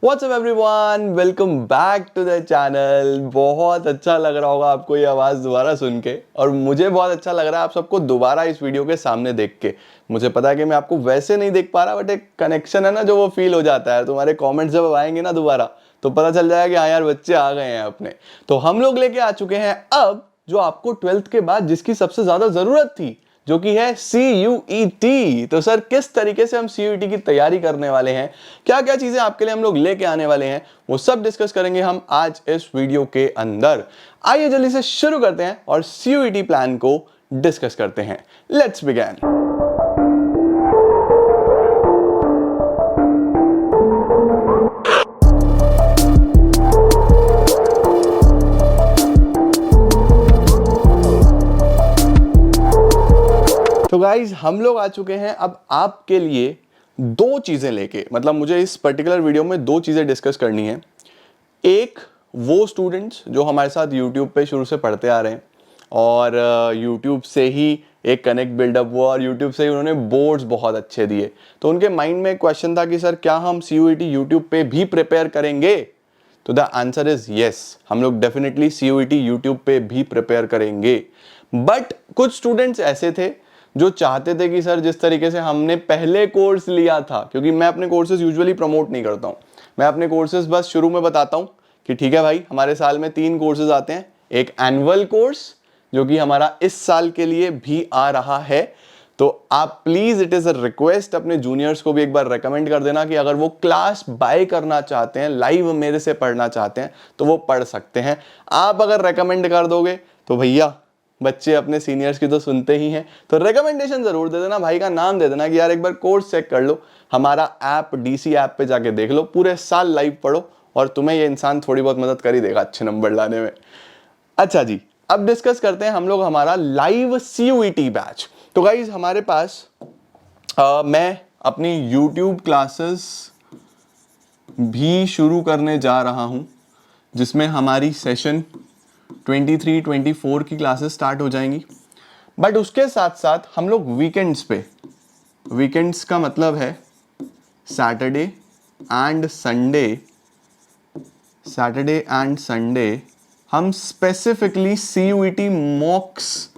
WhatsApp everyone, welcome back to the channel. बहुत अच्छा लग रहा होगा आपको ये आवाज़ दोबारा सुन के, और मुझे बहुत अच्छा लग रहा है आप सबको दोबारा इस वीडियो के सामने देख के। मुझे पता है कि मैं आपको वैसे नहीं देख पा रहा, बट एक कनेक्शन है ना जो वो फील हो जाता है। तुम्हारे कमेंट्स जब आएंगे ना दोबारा, तो पता चल जाएगा कि हाँ यार बच्चे आ गए हैं अपने। तो हम लोग लेके आ चुके हैं अब जो आपको 12th के बाद जिसकी सबसे ज्यादा जरूरत थी, जो कि है CUET। तो सर किस तरीके से हम CUET की तैयारी करने वाले हैं, क्या क्या चीजें आपके लिए हम लोग लेके आने वाले हैं, वो सब डिस्कस करेंगे हम आज इस वीडियो के अंदर। आइए जल्दी से शुरू करते हैं और CUET प्लान को डिस्कस करते हैं। Let's begin. तो गाइज हम लोग आ चुके हैं अब आपके लिए दो चीजें लेके, मतलब मुझे इस पर्टिकुलर वीडियो में दो चीजें डिस्कस करनी है। एक, वो स्टूडेंट्स जो हमारे साथ YouTube पे शुरू से पढ़ते आ रहे हैं और YouTube से ही एक कनेक्ट बिल्डअप हुआ और YouTube से ही उन्होंने बोर्ड्स बहुत अच्छे दिए, तो उनके माइंड में एक क्वेश्चन था कि सर क्या हम CUET YouTube पे भी प्रिपेयर करेंगे। तो द आंसर इज यस, हम लोग डेफिनेटली CUET YouTube पे भी प्रिपेयर करेंगे। बट कुछ स्टूडेंट्स ऐसे थे जो चाहते थे कि सर जिस तरीके से हमने पहले कोर्स लिया था, क्योंकि मैं अपने कोर्सेज यूजुअली प्रमोट नहीं करता हूं, मैं अपने कोर्सेज बस शुरू में बताता हूं कि ठीक है भाई हमारे साल में 3 कोर्सेज आते हैं। एक एनुअल कोर्स जो कि हमारा इस साल के लिए भी आ रहा है, तो आप please, it is a request, अपने जूनियर्स को भी एक बार रेकमेंड कर देना कि अगर वो क्लास बाय करना चाहते हैं, लाइव मेरे से पढ़ना चाहते हैं, तो वो पढ़ सकते हैं। आप अगर रेकमेंड कर दोगे तो भैया बच्चे अपने सीनियर्स की तो सुनते ही हैं, तो रेकमेंडेशन जरूर दे देना, भाई का नाम दे देना कि यार एक बार कोर्स चेक कर लो, हमारा ऐप DC ऐप पे जाके देख लो, पूरे साल लाइव पढ़ो और तुम्हें ये इंसान थोड़ी बहुत मदद कर ही देगा अच्छे नंबर लाने में। अच्छा जी, अब डिस्कस करते हैं हम लोग हमारा लाइव CUET बैच। तो गाइज हमारे पास मैं अपनी YouTube क्लासेस भी शुरू करने जा रहा हूं, जिसमें हमारी सेशन 23-24 की क्लासेस स्टार्ट हो जाएंगी। बट उसके साथ साथ हम लोग वीकेंड्स पे, वीकेंड्स का मतलब है Saturday and Sunday, Saturday and Sunday हम स्पेसिफिकली CUET मॉक्स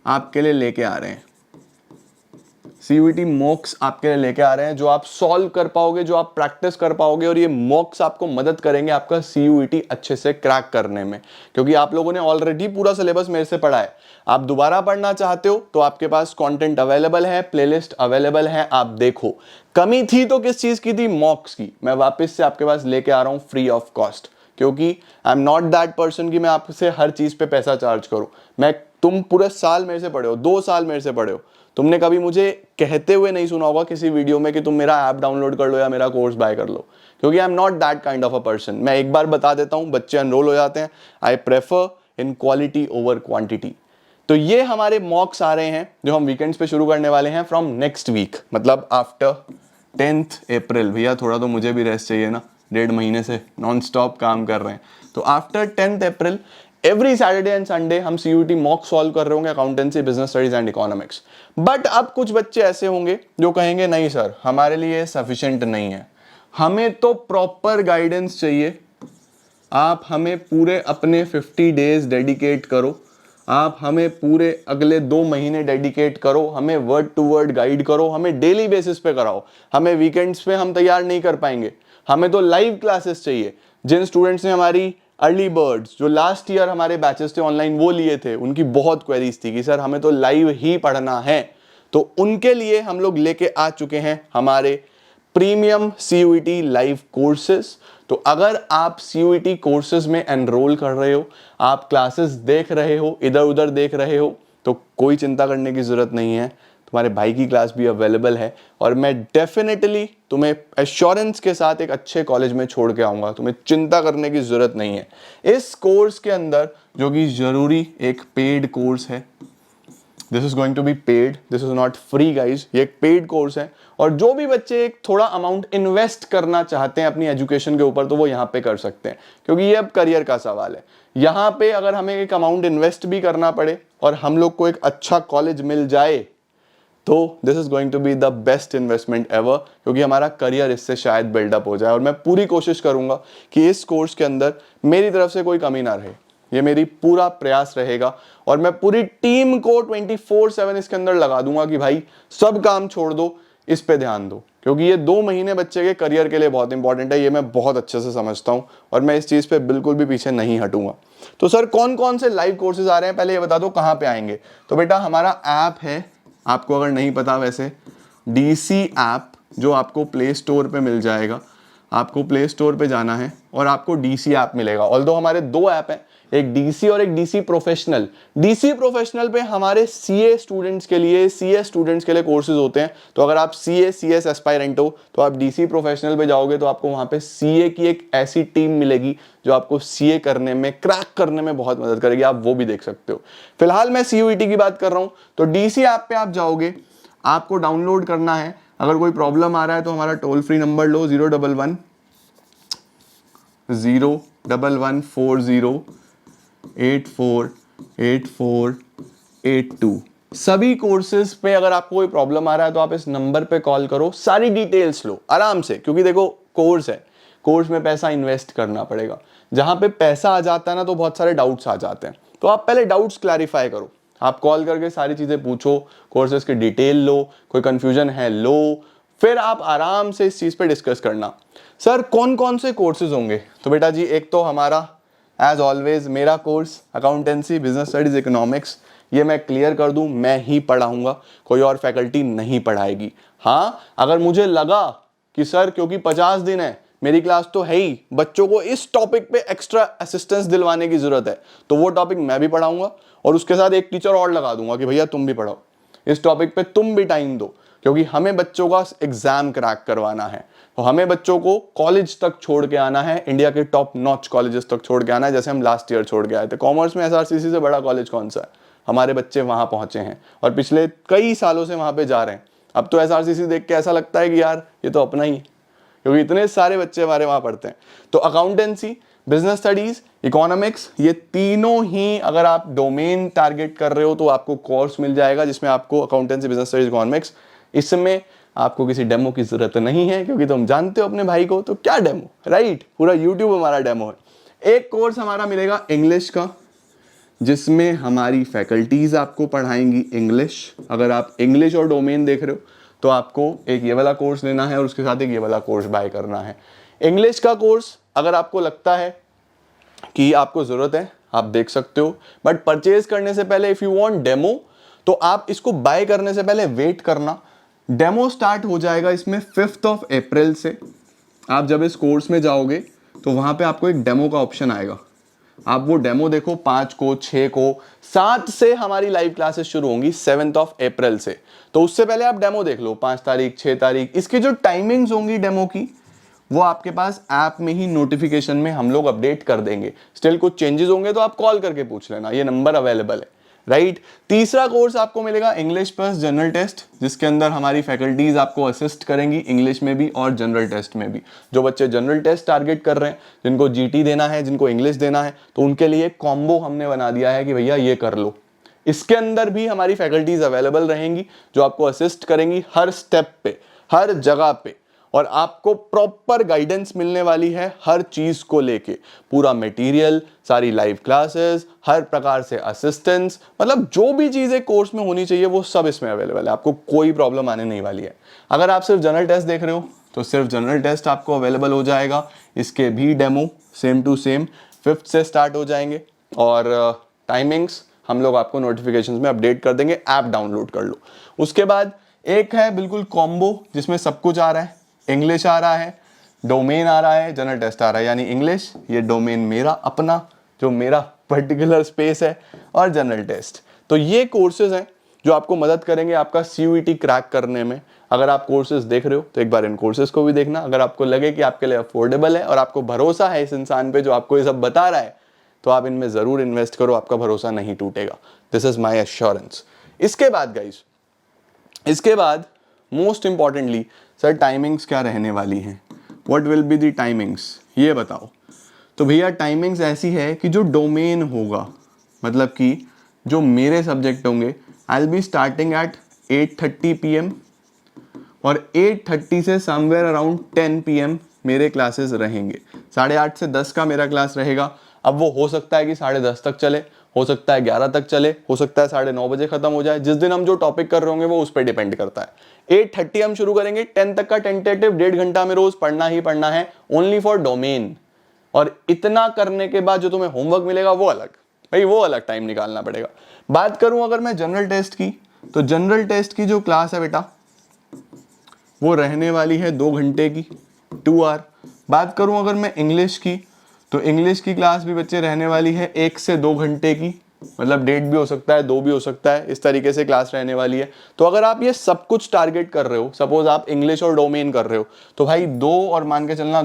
आपके लिए लेके आ रहे हैं। CUET मॉक्स आपके लिए लेके आ रहे हैं जो आप सॉल्व कर पाओगे, जो आप प्रैक्टिस कर पाओगे, और ये मॉक्स आपको मदद करेंगे आपका CUET अच्छे से क्रैक करने में, क्योंकि आप लोगों ने ऑलरेडी पूरा सिलेबस मेरे से पढ़ा है। आप दोबारा पढ़ना चाहते हो तो आपके पास कंटेंट अवेलेबल है, प्लेलिस्ट अवेलेबल है, आप देखो। कमी थी तो किस चीज की थी? मॉक्स की। मैं वापस से आपके पास लेके आ रहा हूं फ्री ऑफ कॉस्ट, क्योंकि I am not that person कि मैं आपसे हर चीज पे पैसा चार्ज करूं। तुम पूरे साल मेरे से पढ़े हो, 2 साल मेरे से पढ़े हो, तुमने कभी मुझे कहते हुए नहीं सुना होगा किसी वीडियो में कि तुम मेरा ऐप डाउनलोड कर लो या मेरा कोर्स बाय कर लो, क्योंकि I am not that kind of a person. मैं एक बार बता देता हूं, बच्चे एनरोल हो जाते हैं। I prefer in quality over quantity. तो ये हमारे मॉक्स आ रहे हैं जो हम वीकेंड्स पे शुरू करने वाले हैं फ्रॉम नेक्स्ट वीक, मतलब आफ्टर 10th अप्रैल। भैया थोड़ा तो मुझे भी रेस्ट चाहिए ना, 1.5 महीने से नॉन स्टॉप काम कर रहे हैं। तो after 10th April every Saturday and Sunday हम CUET मॉक सॉल्व कर रहे होंगे, accountancy, business studies and economics. But अब कुछ बच्चे ऐसे होंगे जो कहेंगे नहीं सर हमारे लिए सफिशिएंट नहीं है, हमें तो प्रॉपर गाइडेंस चाहिए, आप हमें पूरे अपने 50 डेज डेडिकेट करो, आप हमें पूरे अगले 2 महीने डेडिकेट करो, हमें वर्ड टू वर्ड गाइड करो, हमें डेली बेसिस पे कराओ, हमें वीकेंड्स पे हम तैयार नहीं कर पाएंगे, हमें तो लाइव क्लासेस चाहिए। जिन स्टूडेंट्स ने हमारी अर्ली बर्ड्स जो लास्ट ईयर हमारे बैचेस थे ऑनलाइन वो लिए थे, उनकी बहुत क्वेरीज थी कि सर हमें तो लाइव ही पढ़ना है, तो उनके लिए हम लोग लेके आ चुके हैं हमारे प्रीमियम CUET लाइव कोर्सेज। तो अगर आप CUET कोर्सेज में एनरोल कर रहे हो, आप क्लासेस देख रहे हो, इधर उधर देख रहे हो, तो कोई चिंता करने की जरूरत नहीं है, तुम्हारे भाई की क्लास भी अवेलेबल है, और मैं डेफिनेटली तुम्हें एश्योरेंस के साथ एक अच्छे कॉलेज में छोड़ के आऊंगा, तुम्हें चिंता करने की जरूरत नहीं है। इस कोर्स के अंदर, जो कि जरूरी एक पेड कोर्स है, this is going to be paid, this is not free guys, ये एक पेड कोर्स है, और जो भी बच्चे एक थोड़ा अमाउंट इन्वेस्ट करना चाहते हैं अपनी एजुकेशन के ऊपर, तो वो यहाँ पे कर सकते हैं, क्योंकि ये अब करियर का सवाल है। यहाँ पे अगर हमें एक अमाउंट इन्वेस्ट भी करना पड़े और हम लोग को एक अच्छा कॉलेज मिल जाए, तो this is going to be the best investment ever, क्योंकि हमारा करियर इससे शायद बिल्डअप हो जाए। और मैं पूरी कोशिश करूंगा कि इस कोर्स के अंदर मेरी तरफ से कोई कमी ना रहे, ये मेरी पूरा प्रयास रहेगा। और मैं पूरी टीम को 24/7 इसके अंदर लगा दूंगा कि भाई सब काम छोड़ दो, इस पे ध्यान दो, क्योंकि ये 2 महीने बच्चे के करियर के लिए बहुत इंपॉर्टेंट है। ये मैं बहुत अच्छे से समझता हूं और मैं इस चीज़ पे बिल्कुल भी पीछे नहीं हटूंगा। तो सर कौन कौन से लाइव कोर्सेज आ रहे हैं, पहले ये बता दो कहाँ पे आएंगे। तो बेटा हमारा ऐप है, आपको अगर नहीं पता वैसे, DC ऐप, जो आपको प्ले स्टोर पे मिल जाएगा। आपको प्ले स्टोर पे जाना है और आपको DC ऐप मिलेगा। ऑल्दो हमारे 2 ऐप हैं, एक DC और एक DC प्रोफेशनल। DC प्रोफेशनल पे हमारे CA स्टूडेंट्स के लिए, CS स्टूडेंट्स के लिए कोर्सेज होते हैं। तो अगर आप CA CS एस्पायरेंट हो तो आप DC प्रोफेशनल पे जाओगे तो आपको वहाँ पे CA की एक ऐसी टीम मिलेगी जो आपको CA करने में, क्रैक करने में बहुत मदद करेगी, आप वो भी देख सकते हो। फिलहाल मैं CUET की बात कर रहा हूँ। तो DC ऐप पे आप जाओगे, आपको डाउनलोड करना है। अगर कोई प्रॉब्लम आ रहा है तो हमारा टोल फ्री नंबर लो, 011-011-40-84-8482। सभी कोर्सेज पे अगर आपको कोई प्रॉब्लम आ रहा है तो आप इस नंबर पे कॉल करो, सारी डिटेल्स लो आराम से, क्योंकि देखो कोर्स है, कोर्स में पैसा इन्वेस्ट करना पड़ेगा। जहां पे पैसा आ जाता है ना तो बहुत सारे डाउट्स आ जाते हैं। तो आप पहले डाउट्स क्लैरिफाई करो, आप कॉल करके सारी चीजें पूछो, कोर्सेज की डिटेल लो, कोई कंफ्यूजन है लो, फिर आप आराम से इस चीज पे डिस्कस करना। सर कौन कौन से कोर्सेज होंगे, तो बेटा जी एक तो हमारा एज ऑलवेज मेरा course accountancy business studies economics, ये मैं क्लियर कर दूं, मैं ही पढ़ाऊंगा, कोई और फैकल्टी नहीं पढ़ाएगी। हाँ अगर मुझे लगा कि सर क्योंकि 50 दिन है, मेरी क्लास तो है ही, बच्चों को इस टॉपिक पे एक्स्ट्रा असिस्टेंस दिलवाने की जरूरत है, तो वो टॉपिक मैं भी पढ़ाऊंगा और उसके साथ एक टीचर और लगा दूंगा कि भैया तुम भी पढ़ाओ, इस टॉपिक पे तुम भी टाइम दो, क्योंकि हमें बच्चों का एग्जाम क्रैक करवाना है। तो हमें बच्चों को कॉलेज तक छोड़ के आना है, इंडिया के टॉप नॉच कॉलेजेस तक छोड़ के आना है, जैसे हम लास्ट ईयर छोड़ के आए थे। कॉमर्स में SRCC से बड़ा कॉलेज कौन सा है, हमारे बच्चे वहां पहुंचे हैं और पिछले कई सालों से वहां पे जा रहे हैं। अब तो SRCC देख के ऐसा लगता है कि यार ये तो अपना ही है, क्योंकि इतने सारे बच्चे हमारे वहां पढ़ते हैं। तो अकाउंटेंसी, बिजनेस स्टडीज, इकोनॉमिक्स, ये तीनों ही अगर आप डोमेन टारगेट कर रहे हो तो आपको कोर्स मिल जाएगा जिसमें आपको अकाउंटेंसी, बिजनेस स्टडीज, इकोनॉमिक्स, इसमें आपको किसी डेमो की जरूरत नहीं है, क्योंकि तुम जानते हो अपने भाई को, तो क्या डेमो, राइट, पूरा यूट्यूब हमारा डेमो है। एक कोर्स हमारा मिलेगा इंग्लिश का, जिसमें हमारी फैकल्टीज आपको पढ़ाएंगी इंग्लिश। अगर आप इंग्लिश और डोमेन देख रहे हो तो आपको एक ये वाला कोर्स लेना है और उसके साथ एक ये वाला कोर्स बाय करना है। इंग्लिश का कोर्स अगर आपको लगता है कि आपको जरूरत है आप देख सकते हो, बट परचेज करने से पहले इफ यू वांट डेमो तो आप इसको बाय करने से पहले वेट करना। डेमो स्टार्ट हो जाएगा इसमें 5 अप्रैल से। आप जब इस कोर्स में जाओगे तो वहां पे आपको एक डेमो का ऑप्शन आएगा, आप वो डेमो देखो, 5 को, 6 को, 7 से हमारी लाइव क्लासेस शुरू होंगी 7 अप्रैल से। तो उससे पहले आप डेमो देख लो, 5 तारीख, 6 तारीख। इसकी जो टाइमिंग्स होंगी डेमो की वो आपके पास ऐप में ही नोटिफिकेशन में हम लोग अपडेट कर देंगे। स्टिल कुछ चेंजेस होंगे तो आप कॉल करके पूछ लेना, ये नंबर अवेलेबल है, राइट। तीसरा कोर्स आपको मिलेगा इंग्लिश प्लस जनरल टेस्ट, जिसके अंदर हमारी फैकल्टीज आपको असिस्ट करेंगी इंग्लिश में भी और जनरल टेस्ट में भी। जो बच्चे जनरल टेस्ट टारगेट कर रहे हैं, जिनको GT देना है, जिनको इंग्लिश देना है, तो उनके लिए कॉम्बो हमने बना दिया है कि भैया ये कर लो। इसके अंदर भी हमारी फैकल्टीज अवेलेबल रहेंगी जो आपको असिस्ट करेंगी हर स्टेप पे, हर जगह पे, और आपको प्रॉपर गाइडेंस मिलने वाली है हर चीज को लेके। पूरा मटेरियल, सारी लाइव क्लासेस, हर प्रकार से असिस्टेंस, मतलब जो भी चीजें कोर्स में होनी चाहिए वो सब इसमें अवेलेबल है, आपको कोई प्रॉब्लम आने नहीं वाली है। अगर आप सिर्फ जनरल टेस्ट देख रहे हो तो सिर्फ जनरल टेस्ट आपको अवेलेबल हो जाएगा, इसके भी डेमो सेम टू सेम 5 से स्टार्ट हो जाएंगे और टाइमिंग्स हम लोग आपको नोटिफिकेशंस में अपडेट कर देंगे, ऐप डाउनलोड कर लो। उसके बाद एक है बिल्कुल कॉम्बो जिसमें सब कुछ आ रहा है, इंग्लिश आ रहा है, डोमेन आ रहा है, जनरल टेस्ट आ रहा है, यानी इंग्लिश ये डोमेन मेरा अपना जो मेरा पर्टिकुलर स्पेस है, और जनरल टेस्ट। तो ये कोर्सेज हैं जो आपको मदद करेंगे आपका CUET क्रैक करने में। अगर आप कोर्सेज देख रहे हो तो एक बार इन कोर्सेज को भी देखना। अगर आपको लगे कि आपके लिए अफोर्डेबल है और आपको भरोसा है इस इंसान पे जो आपको ये सब बता रहा है, तो आप इनमें जरूर इन्वेस्ट करो, आपका भरोसा नहीं टूटेगा। This is my assurance. इसके बाद गाइज, इसके बाद मोस्ट इंपॉर्टेंटली सर टाइमिंग्स क्या रहने वाली हैं, what will be the timings, ये बताओ। तो भैया टाइमिंग्स ऐसी है कि जो डोमेन होगा, मतलब कि जो मेरे सब्जेक्ट होंगे, I will be starting at 8:30 PM और 8:30 से समवेयर अराउंड 10 PM मेरे क्लासेस रहेंगे। 8:30 से 10 का मेरा क्लास रहेगा। अब वो हो सकता है कि 10:30 तक चले, हो सकता है 11 तक चले, हो सकता है 9:30 बजे खत्म हो जाए। जिस दिन हम जो टॉपिक कर रहे होंगे वो उस पर डिपेंड करता है। 8:30 हम शुरू करेंगे, 10 तक का टेंटेटिव 1.5 घंटा में रोज पढ़ना ही पढ़ना है, ओनली फॉर डोमेन। और इतना करने के बाद जो तुम्हें होमवर्क मिलेगा वो अलग, भाई वो अलग टाइम निकालना पड़ेगा। बात करूं अगर मैं जनरल टेस्ट की, तो जनरल टेस्ट की जो क्लास है बेटा वो रहने वाली है 2 घंटे की, 2 आवर। बात करूं अगर मैं इंग्लिश की, तो इंग्लिश की क्लास भी बच्चे रहने वाली है 1 से 2 घंटे की, मतलब 1.5 भी हो सकता है, 2 भी हो सकता है, इस तरीके से क्लास रहने वाली है। तो अगर आप ये सब कुछ टारगेट कर रहे हो, सपोज आप इंग्लिश और डोमेन कर रहे हो, तो भाई 2 और मान के चलना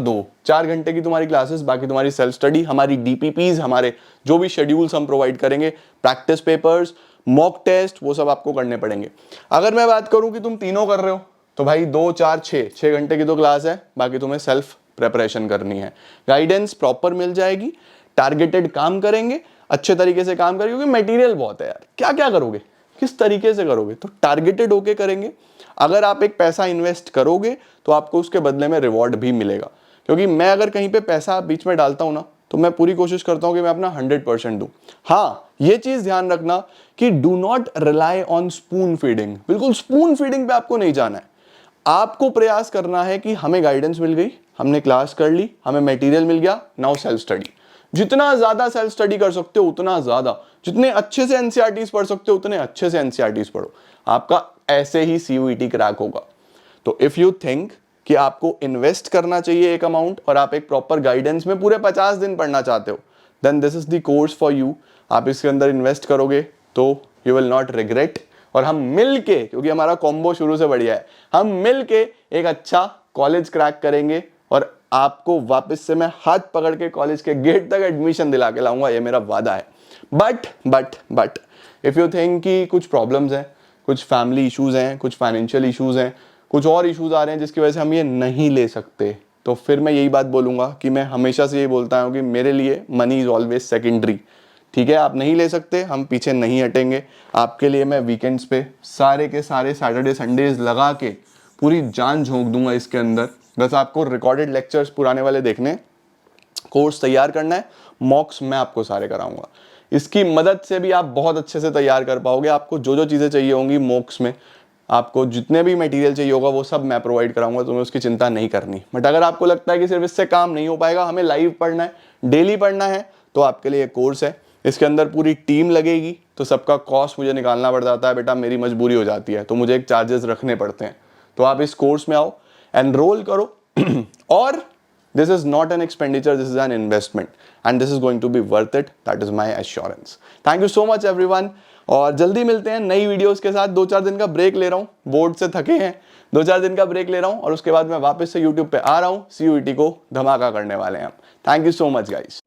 4 घंटे की तुम्हारी क्लासेस, बाकी तुम्हारी सेल्फ स्टडी, हमारी DPPs, हमारे जो भी शेड्यूल्स हम प्रोवाइड करेंगे, प्रैक्टिस पेपर्स, मॉक टेस्ट, वो सब आपको करने पड़ेंगे। अगर मैं बात करूं कि तुम तीनों कर रहे हो, तो भाई 2, 4, 6 घंटे की तो क्लास है, बाकी तुम्हें सेल्फ प्रेपरेशन करनी है। गाइडेंस प्रॉपर मिल जाएगी, टारगेटेड काम करेंगे, अच्छे तरीके से काम करेंगे, क्योंकि मटेरियल बहुत है यार। क्या क्या करोगे, किस तरीके से करोगे, तो टारगेटेड होके करेंगे। अगर आप एक पैसा इन्वेस्ट करोगे तो आपको उसके बदले में रिवॉर्ड भी मिलेगा। क्योंकि मैं अगर कहीं पे पैसा बीच में डालता हूं ना, तो मैं पूरी कोशिश करता हूं कि मैं अपना 100% दूं। हाँ, ये चीज ध्यान रखना कि do not rely on spoon feeding. बिल्कुल स्पून फीडिंग पे आपको नहीं जाना है। आपको प्रयास करना है कि हमें गाइडेंस मिल गई, हमने क्लास कर ली, हमें मटेरियल मिल गया, नाउ सेल्फ स्टडी। जितना ज्यादा सेल्फ स्टडी कर सकते हो उतना ज्यादा, जितने अच्छे से एनसीईआरटीज पढ़ सकते हो उतने अच्छे से एनसीईआरटीज पढ़ो। आपका ऐसे ही सीयूईटी क्रैक होगा। तो इफ यू थिंक कि आपको इन्वेस्ट करना चाहिए एक अमाउंट और आप एक प्रॉपर गाइडेंस में पूरे 50 दिन पढ़ना चाहते हो, then this is the course for you. आप इसके अंदर इन्वेस्ट करोगे तो यू विल नॉट रिग्रेट। और हम मिल के, क्योंकि हमारा कॉम्बो शुरू से बढ़िया है, हम मिल के एक अच्छा कॉलेज क्रैक करेंगे और आपको वापस से मैं हाथ पकड़ के कॉलेज के गेट तक एडमिशन दिला के लाऊंगा, ये मेरा वादा है। बट इफ यू थिंक कि कुछ प्रॉब्लम्स हैं, कुछ फैमिली इश्यूज हैं, कुछ फाइनेंशियल इश्यूज हैं, कुछ और इश्यूज आ रहे हैं जिसकी वजह से हम ये नहीं ले सकते, तो फिर मैं यही बात बोलूंगा कि मैं हमेशा से यही बोलता हूं कि मेरे लिए मनी इज ऑलवेज सेकेंडरी। ठीक है, आप नहीं ले सकते, हम पीछे नहीं हटेंगे। आपके लिए मैं वीकेंड्स पे सारे के सारे सैटरडे संडेज लगा के पूरी जान झोंक दूंगा इसके अंदर। बस आपको रिकॉर्डेड लेक्चर्स पुराने वाले देखने, कोर्स तैयार करना है, मॉक्स मैं आपको सारे कराऊंगा। इसकी मदद से भी आप बहुत अच्छे से तैयार कर पाओगे। आपको जो जो चीज़ें चाहिए होंगी मॉक्स में, आपको जितने भी मटेरियल चाहिए होगा वो सब मैं प्रोवाइड कराऊंगा, तुम्हें उसकी चिंता नहीं करनी। बट अगर आपको लगता है कि सिर्फ इससे काम नहीं हो पाएगा, हमें लाइव पढ़ना है, डेली पढ़ना है, तो आपके लिए एक कोर्स है। इसके अंदर पूरी टीम लगेगी, तो सबका कॉस्ट मुझे निकालना पड़ जाता है बेटा, मेरी मजबूरी हो जाती है, तो मुझे एक चार्जेस रखने पड़ते हैं। तो आप इस कोर्स में आओ, एनरोल करो और this is not an expenditure, this is an investment and this is going to be worth it, that is my assurance. Thank you so much everyone, और जल्दी मिलते हैं नई वीडियोस के साथ। 2-4 दिन का ब्रेक ले रहा हूँ, बोर्ड से थके हैं, 2-4 दिन का ब्रेक ले रहा हूँ और उसके बाद मैं वापस से यूट्यूब पे आ रहा हूँ। सीयूईटी को धमाका करने वाले हैं हम। Thank you so much guys.